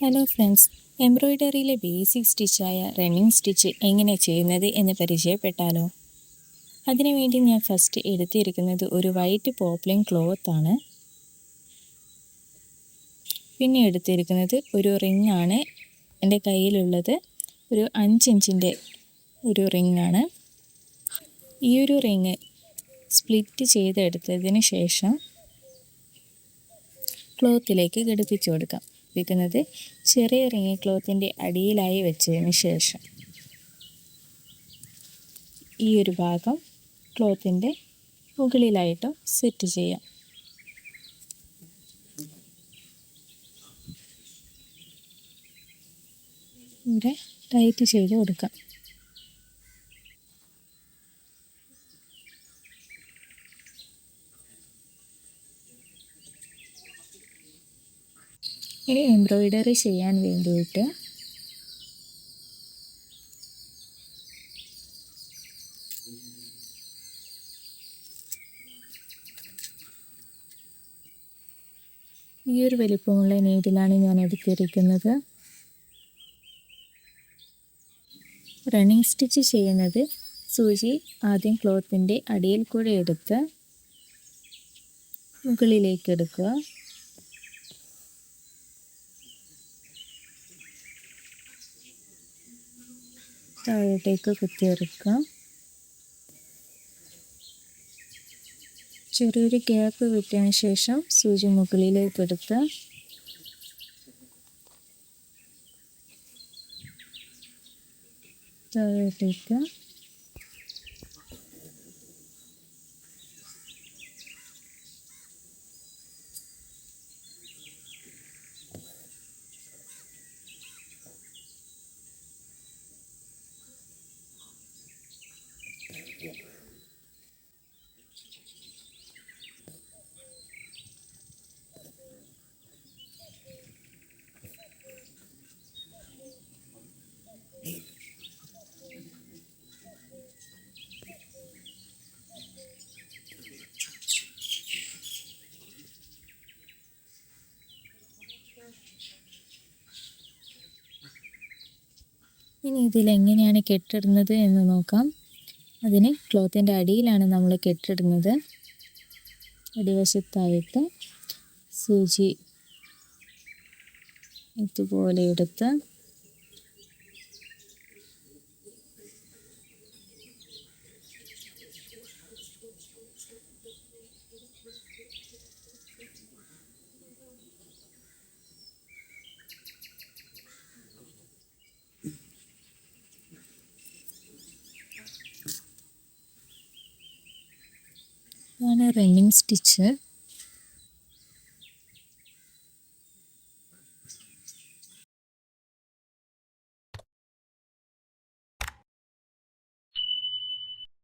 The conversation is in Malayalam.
ഹലോ ഫ്രണ്ട്സ്, എംബ്രോയ്ഡറിയിലെ ബേസിക് സ്റ്റിച്ചായ റണ്ണിങ് സ്റ്റിച്ച് എങ്ങനെ ചെയ്യുന്നത് എന്ന് പരിചയപ്പെട്ടാലോ? അതിനുവേണ്ടി ഞാൻ ഫസ്റ്റ് എടുത്തിരിക്കുന്നത് ഒരു വൈറ്റ് പോപ്ലിൻ ക്ലോത്താണ്. പിന്നെ എടുത്തിരിക്കുന്നത് ഒരു റിംഗ് ആണ്. എൻ്റെ കയ്യിലുള്ളത് ഒരു 5 ഇഞ്ചിൻ്റെ ഒരു റിംഗ് ആണ്. ഈ ഒരു റിംഗ് സ്പ്ലിറ്റ് ചെയ്തെടുത്തതിന് ശേഷം ക്ലോത്തിലേക്ക് ഘടിപ്പിച്ചു കൊടുക്കാം. വെക്കുന്നത് ചെറിയ റിംഗ് ക്ലോത്തിൻ്റെ അടിയിലായി വെച്ചതിന് ശേഷം ഈ ഒരു ഭാഗം ക്ലോത്തിൻ്റെ മുകളിലായിട്ടും സെറ്റ് ചെയ്യാം. ഇവിടെ ടൈറ്റ് ചെയ്ത് കൊടുക്കാം. ഇനി എംബ്രോയ്ഡറി ചെയ്യാൻ വേണ്ടിയിട്ട് ഈ ഒരു വലിപ്പമുള്ള നീഡിലാണ് ഞാൻ എടുത്തിരിക്കുന്നത്. റണ്ണിങ് സ്റ്റിച്ച് ചെയ്യുന്നത് സൂചി ആദ്യം ക്ലോത്തിൻ്റെ അടിയിൽ കൂടെ എടുത്ത് മുകളിലേക്ക് എടുക്കുക. താഴോട്ടേക്ക് കുത്തിയിറക്കുക. ചെറിയൊരു ഗ്യാപ്പ് വിട്ടതിന് ശേഷം സൂചി മുകളിലേക്ക് എടുത്ത് താഴോട്ടേക്ക് ഇനി ഇതിലെങ്ങനെയാണ് കെട്ടിടുന്നത് എന്ന് നോക്കാം. അതിന് ക്ലോത്തിൻ്റെ അടിയിലാണ് നമ്മൾ കെട്ടിടുന്നത്. അടിവശത്തായിട്ട് സൂചി ഇതുപോലെ എടുത്ത് ഇതാണ് റണ്ണിങ് സ്റ്റിച്ച്.